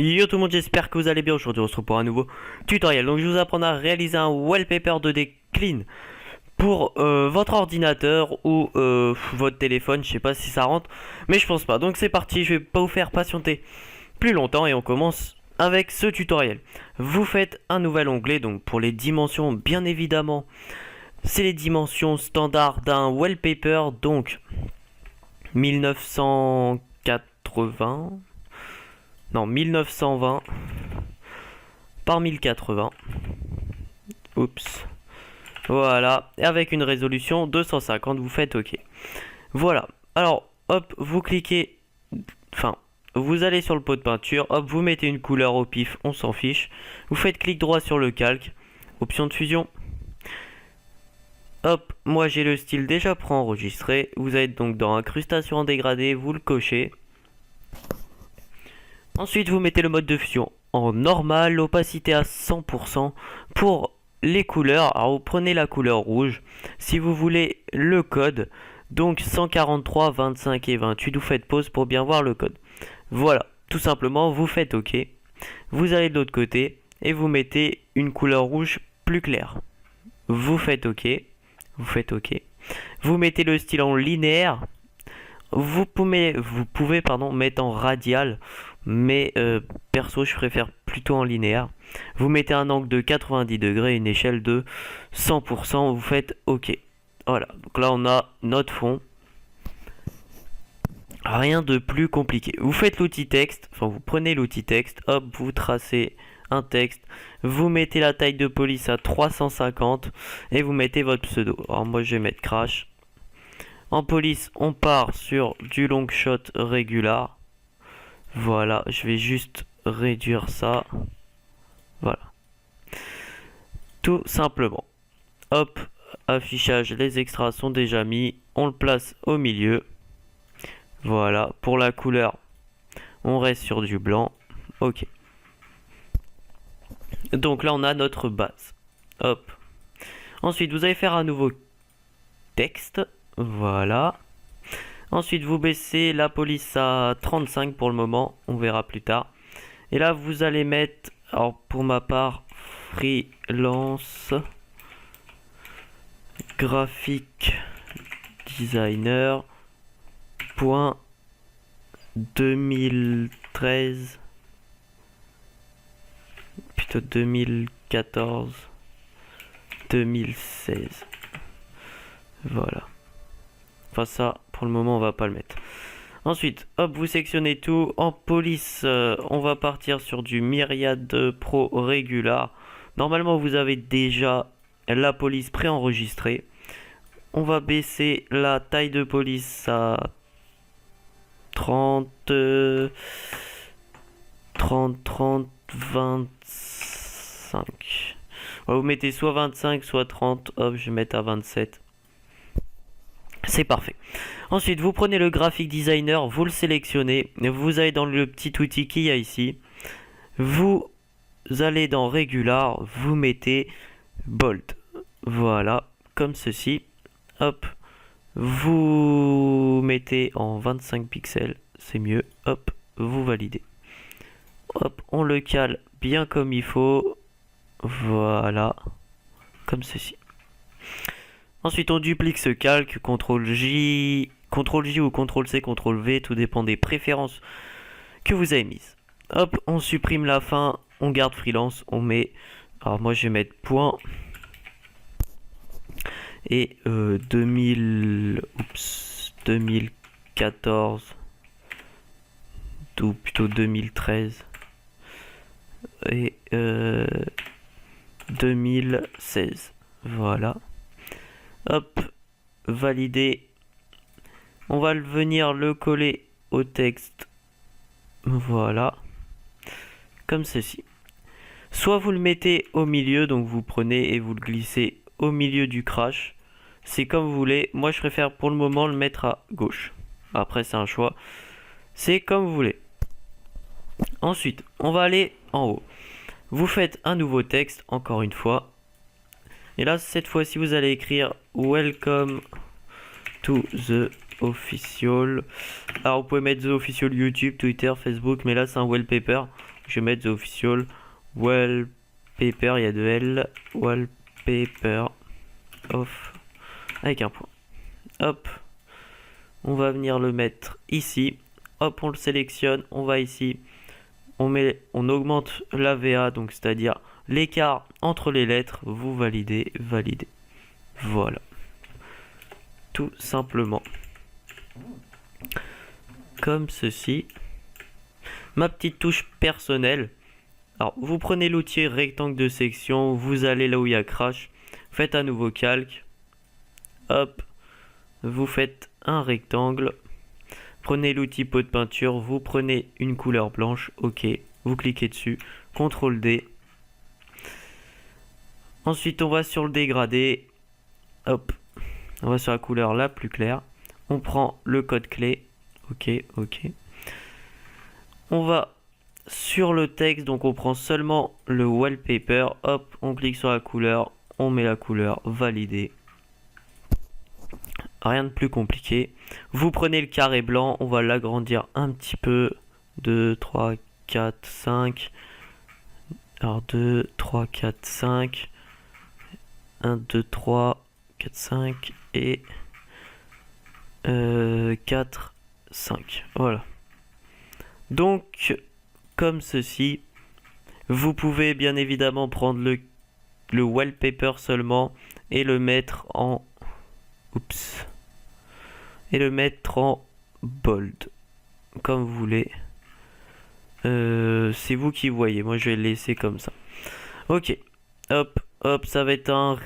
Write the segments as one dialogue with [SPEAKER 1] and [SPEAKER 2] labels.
[SPEAKER 1] Yo tout le monde, j'espère que vous allez bien. Aujourd'hui on se retrouve pour un nouveau tutoriel. Donc je vais vous apprendre à réaliser un wallpaper 2D clean pour votre ordinateur ou votre téléphone. Je sais pas si ça rentre, mais je pense pas. Donc c'est parti, je vais pas vous faire patienter plus longtemps et on commence avec ce tutoriel. Vous faites un nouvel onglet, donc pour les dimensions bien évidemment. C'est les dimensions standards d'un wallpaper, donc 1980... Non, 1920 par 1080. Oups. Voilà. Et avec une résolution 250, vous faites OK. Voilà. Alors, hop, vous cliquez... Enfin, vous allez sur le pot de peinture. Hop, vous mettez une couleur au pif, on s'en fiche. Vous faites clic droit sur le calque. Option de fusion. Hop, moi j'ai le style déjà préenregistré. Vous êtes donc dans incrustation en dégradé, vous le cochez. Ensuite, vous mettez le mode de fusion en normal, l'opacité à 100% pour les couleurs. Alors, vous prenez la couleur rouge. Si vous voulez le code, donc 143, 25 et 28, vous faites pause pour bien voir le code. Voilà, tout simplement, vous faites OK. Vous allez de l'autre côté et vous mettez une couleur rouge plus claire. Vous faites OK. Vous faites OK. Vous mettez le style en linéaire. Vous pouvez mettre en radial, mais perso je préfère plutôt en linéaire. Vous mettez un angle de 90 degrés, une échelle de 100%, vous faites OK. Voilà, donc là on a notre fond. Rien de plus compliqué. Vous faites l'outil texte, enfin vous prenez l'outil texte, hop, vous tracez un texte, vous mettez la taille de police à 350 et vous mettez votre pseudo. Alors moi je vais mettre crash. En police, on part sur du long shot régular. Voilà, je vais juste réduire ça. Voilà. Tout simplement. Hop, affichage, les extras sont déjà mis. On le place au milieu. Voilà, pour la couleur, on reste sur du blanc. Ok. Donc là, on a notre base. Hop. Ensuite, vous allez faire un nouveau texte. Voilà. Ensuite, vous baissez la police à 35 pour le moment. On verra plus tard. Et là, vous allez mettre, alors pour ma part, freelance graphic designer point 2013 plutôt 2014 2016. Voilà. Enfin ça, pour le moment, on va pas le mettre. Ensuite, hop, vous sectionnez tout. En police, on va partir sur du Myriad Pro Regular. Normalement, vous avez déjà la police préenregistrée. On va baisser la taille de police à 30, 25. Vous mettez soit 25, soit 30. Hop, je vais mettre à 27. C'est parfait. Ensuite, vous prenez le graphic designer, vous le sélectionnez, vous allez dans le petit outil qu'il y a ici, vous allez dans Regular, vous mettez Bold. Voilà, comme ceci. Hop, vous mettez en 25 pixels, c'est mieux. Hop, vous validez. Hop, on le cale bien comme il faut. Voilà, comme ceci. Ensuite, on duplique ce calque, CTRL-J, CTRL-J ou CTRL-C, CTRL-V, tout dépend des préférences que vous avez mises. Hop, on supprime la fin, on garde freelance, on met, alors moi je vais mettre point, et 2014, ou plutôt 2013, et 2016, voilà. Hop, valider. On va venir le coller au texte. Voilà. Comme ceci. Soit vous le mettez au milieu, donc vous prenez et vous le glissez au milieu du crash. C'est comme vous voulez. Moi, je préfère pour le moment le mettre à gauche. Après, c'est un choix. C'est comme vous voulez. Ensuite, on va aller en haut. Vous faites un nouveau texte, encore une fois. Et là, cette fois-ci, vous allez écrire Welcome to the official. Alors, vous pouvez mettre the official YouTube, Twitter, Facebook, mais là, c'est un wallpaper. Je vais mettre the official wallpaper, il y a de L, wallpaper off avec un point. Hop, on va venir le mettre ici. Hop, on le sélectionne, on va ici, on augmente la VA, donc c'est-à-dire l'écart entre les lettres. Vous validez, validez. Voilà, tout simplement comme ceci. Ma petite touche personnelle. Alors, vous prenez l'outil rectangle de section, vous allez là où il y a crash, faites un nouveau calque. Hop, vous faites un rectangle. Prenez l'outil pot de peinture, vous prenez une couleur blanche, ok, vous cliquez dessus, CTRL D. Ensuite, on va sur le dégradé. Hop, on va sur la couleur la plus claire. On prend le code clé. Ok, ok. On va sur le texte, donc on prend seulement le wallpaper. Hop, on clique sur la couleur. On met la couleur, validé. Rien de plus compliqué. Vous prenez le carré blanc, on va l'agrandir un petit peu. 2, 3, 4, 5. Alors 2, 3, 4, 5. 1, 2, 3, 4, 5 et 4, 5. Voilà. Donc, comme ceci, vous pouvez bien évidemment prendre le wallpaper seulement et le mettre en... Oups. Et le mettre en bold. Comme vous voulez. C'est vous qui voyez. Moi, je vais le laisser comme ça. Ok. Hop, hop, ça va être un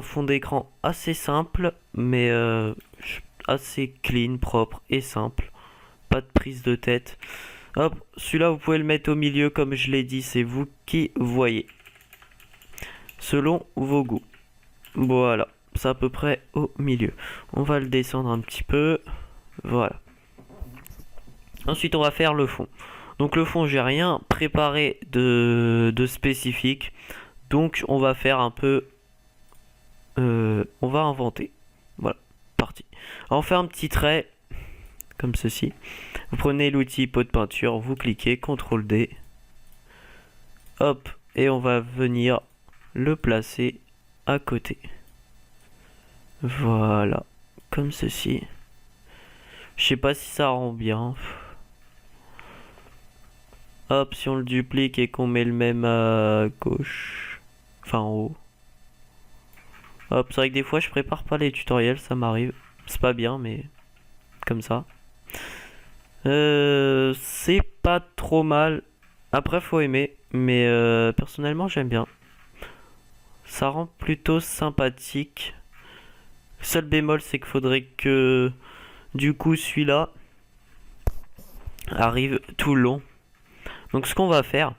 [SPEAKER 1] fond d'écran assez simple, mais assez clean, propre et simple. Pas de prise de tête. Hop, celui-là, vous pouvez le mettre au milieu, comme je l'ai dit, c'est vous qui voyez. Selon vos goûts. Voilà, c'est à peu près au milieu. On va le descendre un petit peu. Voilà. Ensuite, on va faire le fond. Donc le fond, j'ai rien préparé de spécifique. Donc on va faire un peu... on va inventer. Voilà, parti. Alors, on fait un petit trait, comme ceci. Vous prenez l'outil pot de peinture, vous cliquez, CTRL D. Hop, et on va venir le placer à côté. Voilà, comme ceci. Je sais pas si ça rend bien. Hop, si on le duplique et qu'on met le même à gauche, enfin en haut. Hop, c'est vrai que des fois je prépare pas les tutoriels, ça m'arrive. C'est pas bien, mais comme ça. C'est pas trop mal. Après, faut aimer, mais personnellement j'aime bien. Ça rend plutôt sympathique. Seul bémol, c'est qu'il faudrait que du coup celui-là arrive tout le long. Donc ce qu'on va faire,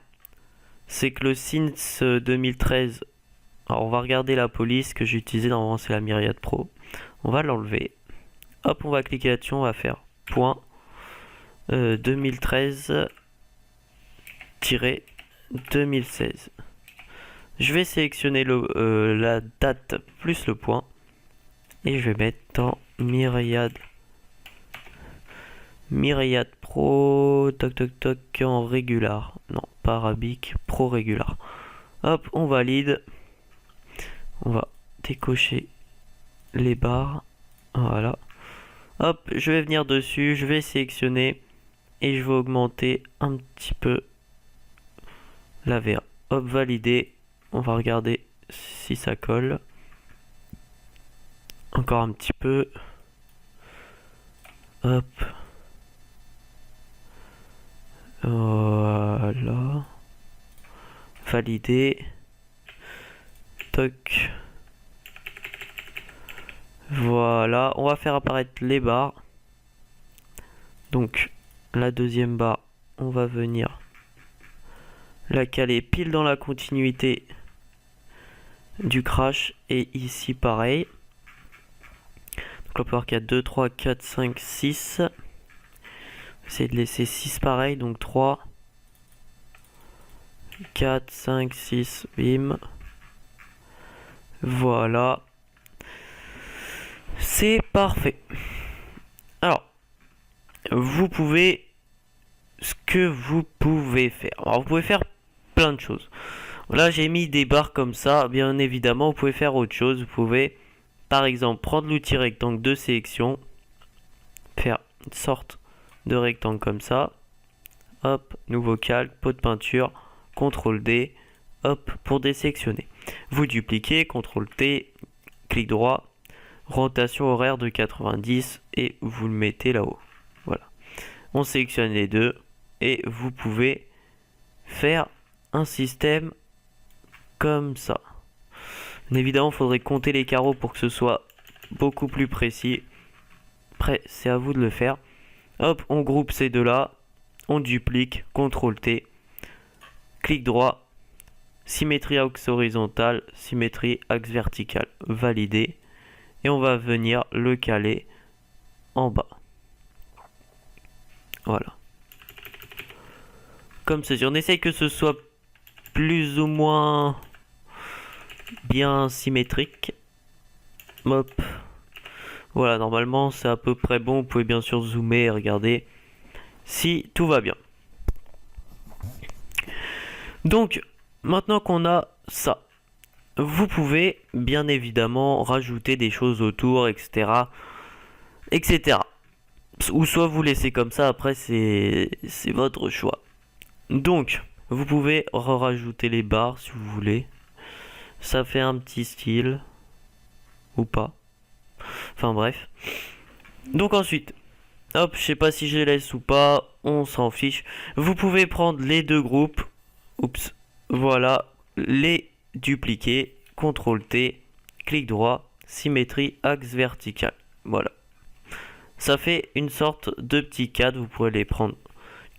[SPEAKER 1] c'est que le Since 2013, alors on va regarder la police que j'ai utilisée, normalement c'est la Myriad Pro. On va l'enlever. Hop, on va cliquer là-dessus, on va faire point 2013-2016. Je vais sélectionner la date plus le point. Et je vais mettre dans Myriad Pro, toc toc toc, en régular. Non, pas arabique, pro régular. Hop, on valide. On va décocher les barres. Voilà. Hop, je vais venir dessus, je vais sélectionner et je vais augmenter un petit peu la VA. Hop, validé. On va regarder si ça colle. Encore un petit peu. Hop. Voilà. Validé. Toc. Voilà. On va faire apparaître les barres. Donc, la deuxième barre, on va venir la caler pile dans la continuité du crash. Et ici, pareil. Donc, on peut voir qu'il y a 2, 3, 4, 5, 6. Essayer de laisser 6 pareil. Donc, 3, 4, 5, 6. Bim. Voilà. C'est parfait. Alors, vous pouvez ce que vous pouvez faire. Alors vous pouvez faire plein de choses. Là j'ai mis des barres comme ça. Bien évidemment vous pouvez faire autre chose. Vous pouvez par exemple prendre l'outil rectangle de sélection, faire une sorte de rectangle comme ça. Hop, nouveau calque, pot de peinture, CTRL D, hop, pour désélectionner. Vous dupliquez, CTRL T, clic droit, rotation horaire de 90 et vous le mettez là-haut. Voilà. On sélectionne les deux et vous pouvez faire un système comme ça. Bien évidemment, il faudrait compter les carreaux pour que ce soit beaucoup plus précis. Après, c'est à vous de le faire. Hop, on groupe ces deux-là. On duplique, CTRL T, clic droit, symétrie axe horizontale, symétrie axe vertical, validé. Et on va venir le caler en bas. Voilà. Comme ceci. On essaye que ce soit plus ou moins bien symétrique. Hop. Voilà, normalement c'est à peu près bon. Vous pouvez bien sûr zoomer et regarder si tout va bien. Donc, maintenant qu'on a ça, vous pouvez bien évidemment rajouter des choses autour, etc. etc. Ou soit vous laissez comme ça, après c'est votre choix. Donc, vous pouvez rajouter les barres si vous voulez. Ça fait un petit style. Ou pas. Enfin bref. Donc ensuite, hop, je sais pas si je les laisse ou pas, on s'en fiche. Vous pouvez prendre les deux groupes. Oups. Voilà. Les dupliquer. CTRL T. Clic droit. Symétrie axe vertical. Voilà. Ça fait une sorte de petit cadre. Vous pourrez les prendre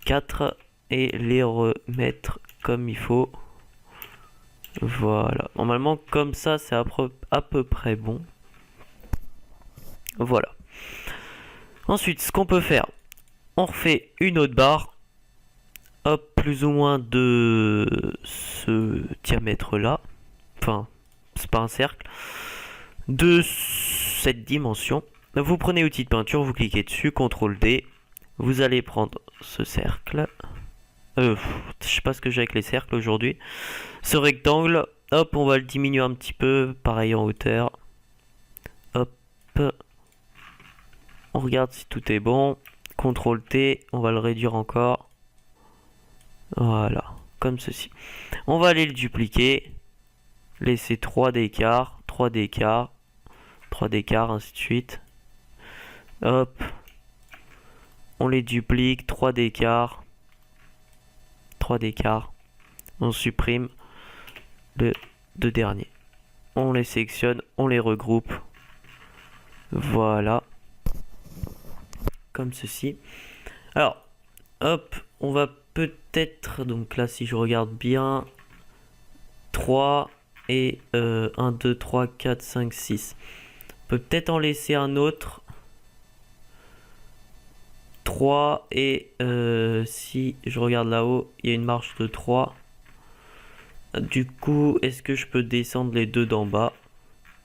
[SPEAKER 1] 4 et les remettre comme il faut. Voilà. Normalement, comme ça, c'est à peu près bon. Voilà. Ensuite, ce qu'on peut faire, on refait une autre barre. Hop, plus ou moins de ce diamètre-là. Enfin, c'est pas un cercle. De cette dimension. Vous prenez outil de peinture, vous cliquez dessus, CTRL D. Vous allez prendre ce cercle. Je sais pas ce que j'ai avec les cercles aujourd'hui. Ce rectangle, hop, on va le diminuer un petit peu, pareil en hauteur. Hop. On regarde si tout est bon. CTRL T, on va le réduire encore. Voilà, comme ceci. On va aller le dupliquer. Laisser 3 d'écart, 3 d'écart, 3 d'écart, ainsi de suite. Hop. On les duplique, 3 d'écart. 3 d'écart. On supprime le deux derniers. On les sélectionne, on les regroupe. Voilà. Comme ceci. Alors, hop, on va peut-être, donc là si je regarde bien, 3 et 1, 2, 3, 4, 5, 6. On peut peut-être en laisser un autre. 3 et si je regarde là-haut, il y a une marche de 3. Du coup, est-ce que je peux descendre les deux d'en bas?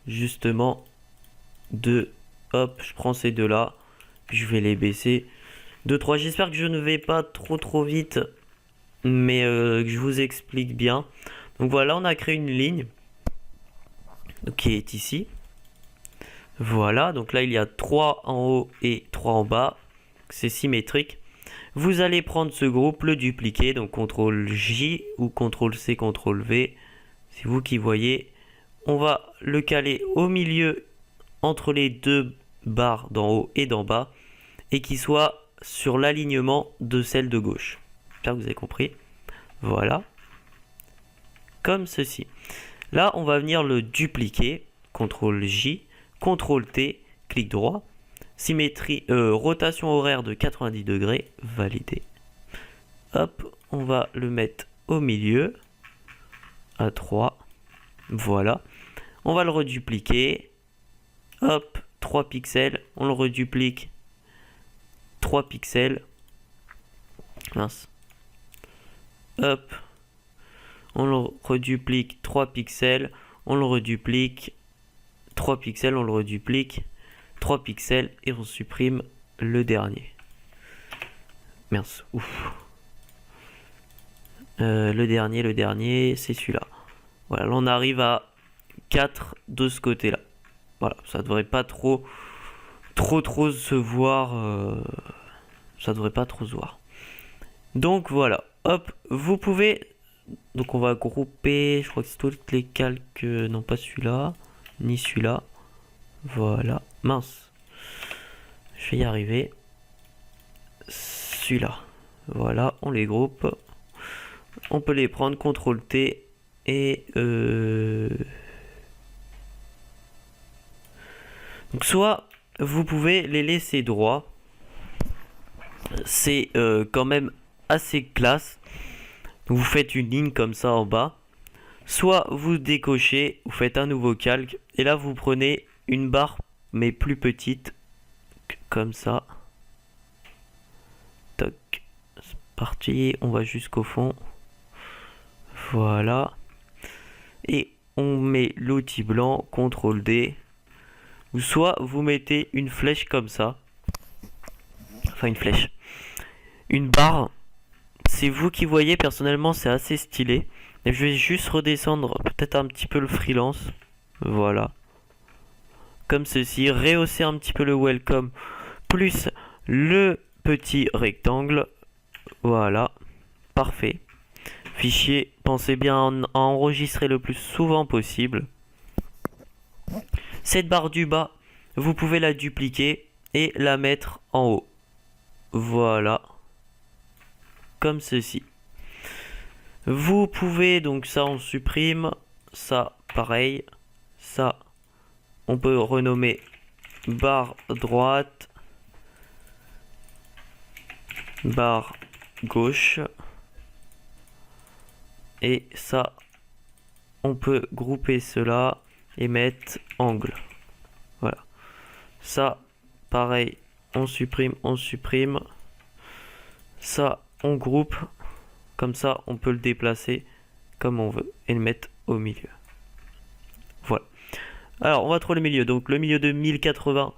[SPEAKER 1] Justement, 2. Hop, je prends ces deux-là. Puis je vais les baisser. 2, 3. J'espère que je ne vais pas trop vite. Mais que je vous explique bien. Donc voilà, on a créé une ligne. Qui est ici. Voilà, donc là il y a 3 en haut et 3 en bas. C'est symétrique. Vous allez prendre ce groupe, le dupliquer, donc CTRL J ou CTRL C, CTRL V. C'est vous qui voyez. On va le caler au milieu entre les deux barres d'en haut et d'en bas et qui soit sur l'alignement de celle de gauche. J'espère que vous avez compris. Voilà. Comme ceci. Là, on va venir le dupliquer. CTRL J, CTRL T, clic droit. Symétrie, rotation horaire de 90 degrés, validé. Hop, on va le mettre au milieu, à 3, voilà. On va le redupliquer, hop, 3 pixels, on le reduplique, 3 pixels, mince, hop, on le reduplique, 3 pixels, on le reduplique, 3 pixels, on le reduplique, 3 pixels et on supprime le dernier. Mince, ouf. Le dernier, c'est celui-là. Voilà, là on arrive à 4 de ce côté-là. Voilà, ça devrait pas trop se voir. Ça devrait pas trop se voir. Donc voilà, hop, vous pouvez. Donc on va grouper, je crois que c'est toutes les calques. Non, pas celui-là, ni celui-là. Voilà, mince. Je vais y arriver. Celui-là. Voilà, on les groupe. On peut les prendre, CTRL T. Et donc soit vous pouvez les laisser droits. C'est quand même assez classe. Donc vous faites une ligne comme ça en bas. Soit vous décochez, vous faites un nouveau calque. Et là vous prenez une barre mais plus petite. Comme ça. Toc. C'est parti. On va jusqu'au fond. Voilà. Et on met l'outil blanc, CTRL D. Ou soit vous mettez une flèche comme ça. Enfin une flèche. Une barre. C'est vous qui voyez, personnellement c'est assez stylé. Et je vais juste redescendre peut-être un petit peu le freelance. Voilà. Comme ceci. Rehausser un petit peu le welcome. Plus le petit rectangle. Voilà. Parfait. Fichier. Pensez bien à enregistrer le plus souvent possible. Cette barre du bas, vous pouvez la dupliquer et la mettre en haut. Voilà. Comme ceci. Vous pouvez, donc ça on supprime, ça pareil, ça on peut renommer barre droite, barre gauche, et ça on peut grouper cela et mettre angle. Voilà. Ça pareil, on supprime, ça on groupe. Comme ça, on peut le déplacer comme on veut et le mettre au milieu. Voilà. Alors, on va trouver le milieu. Donc, le milieu de 1080,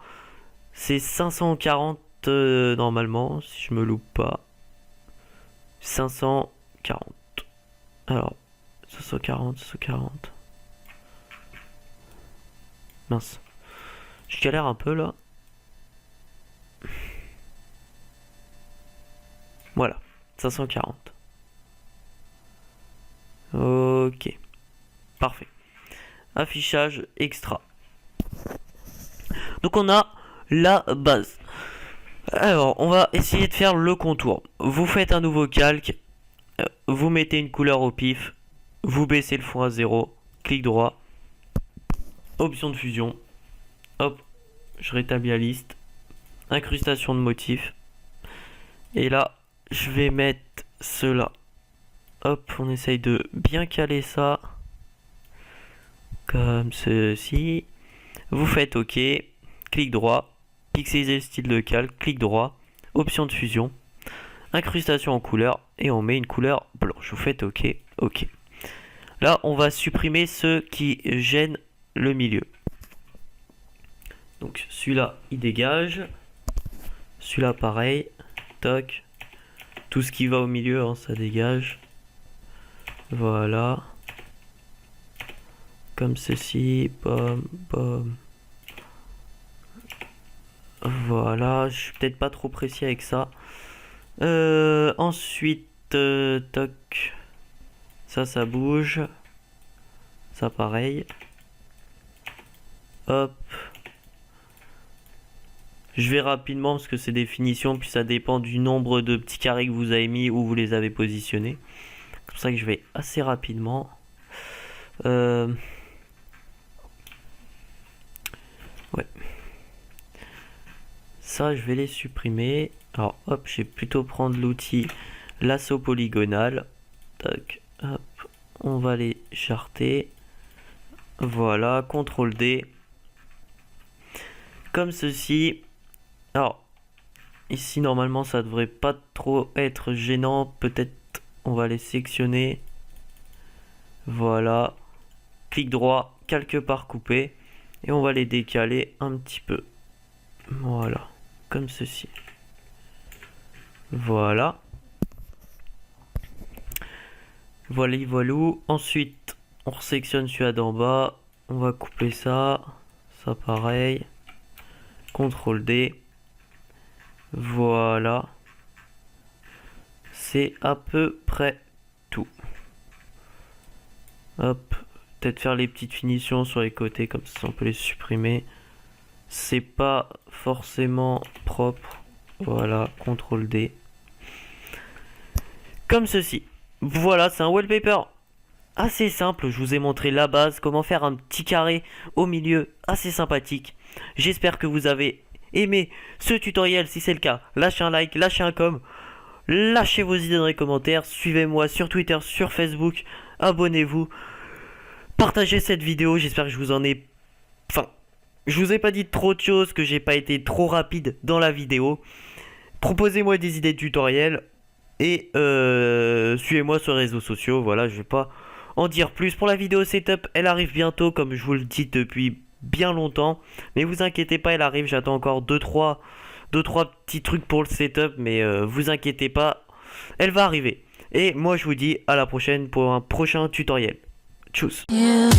[SPEAKER 1] c'est 540 normalement, si je me loupe pas. 540. Alors, 540. Mince. Je galère un peu là. Voilà. 540. Ok. Parfait. Affichage extra. Donc on a la base. Alors on va essayer de faire le contour. Vous faites un nouveau calque. Vous mettez une couleur au pif. Vous baissez le fond à 0. Clic droit. Option de fusion. Hop. Je rétablis la liste. Incrustation de motifs. Et là, je vais mettre cela. Hop, on essaye de bien caler ça. Comme ceci. Vous faites OK. Clic droit. Pixeliser le style de calque. Clic droit. Option de fusion. Incrustation en couleur. Et on met une couleur blanche. Vous faites OK. OK. Là, on va supprimer ceux qui gênent le milieu. Donc celui-là, il dégage. Celui-là, pareil. Toc. Tout ce qui va au milieu, hein, ça dégage. Voilà. Comme ceci. Bam, bam. Voilà. Je suis peut-être pas trop précis avec ça. Ensuite, toc. Ça bouge. Ça, pareil. Hop. Je vais rapidement parce que c'est des finitions, puis ça dépend du nombre de petits carrés que vous avez mis, où vous les avez positionnés. C'est pour ça que je vais assez rapidement. Ouais. Ça, je vais les supprimer. Alors, hop, je vais plutôt prendre l'outil lasso polygonal. Tac, hop, on va les charter. Voilà, CTRL D. Comme ceci. Alors, ici, normalement, ça devrait pas trop être gênant. Peut-être, on va les sectionner. Voilà. Clic droit, calque part coupé. Et on va les décaler un petit peu. Voilà. Comme ceci. Voilà. Voilà, voilou. Ensuite, on resélectionne celui-là d'en bas. On va couper ça. Ça pareil. CTRL D. Voilà. C'est à peu près tout. Hop. Peut-être faire les petites finitions sur les côtés, comme ça on peut les supprimer. C'est pas forcément propre. Voilà, CTRL D. Comme ceci. Voilà, c'est un wallpaper assez simple. Je vous ai montré la base, comment faire un petit carré au milieu, assez sympathique. J'espère que vous avez aimé ce tutoriel. Si c'est le cas, lâchez un like, lâchez un com, lâchez vos idées dans les commentaires, suivez-moi sur Twitter, sur Facebook, abonnez-vous, partagez cette vidéo. J'espère que je vous en ai... Enfin, je vous ai pas dit trop de choses, que j'ai pas été trop rapide dans la vidéo. Proposez-moi des idées de tutoriels. Et suivez-moi sur les réseaux sociaux. Voilà, je vais pas en dire plus. Pour la vidéo setup, elle arrive bientôt, comme je vous le dis depuis bien longtemps. Mais vous inquiétez pas, elle arrive. J'attends encore 2-3 petits trucs pour le setup. Mais vous inquiétez pas, elle va arriver. Et moi je vous dis à la prochaine pour un prochain tutoriel. Tchuss. Yeah.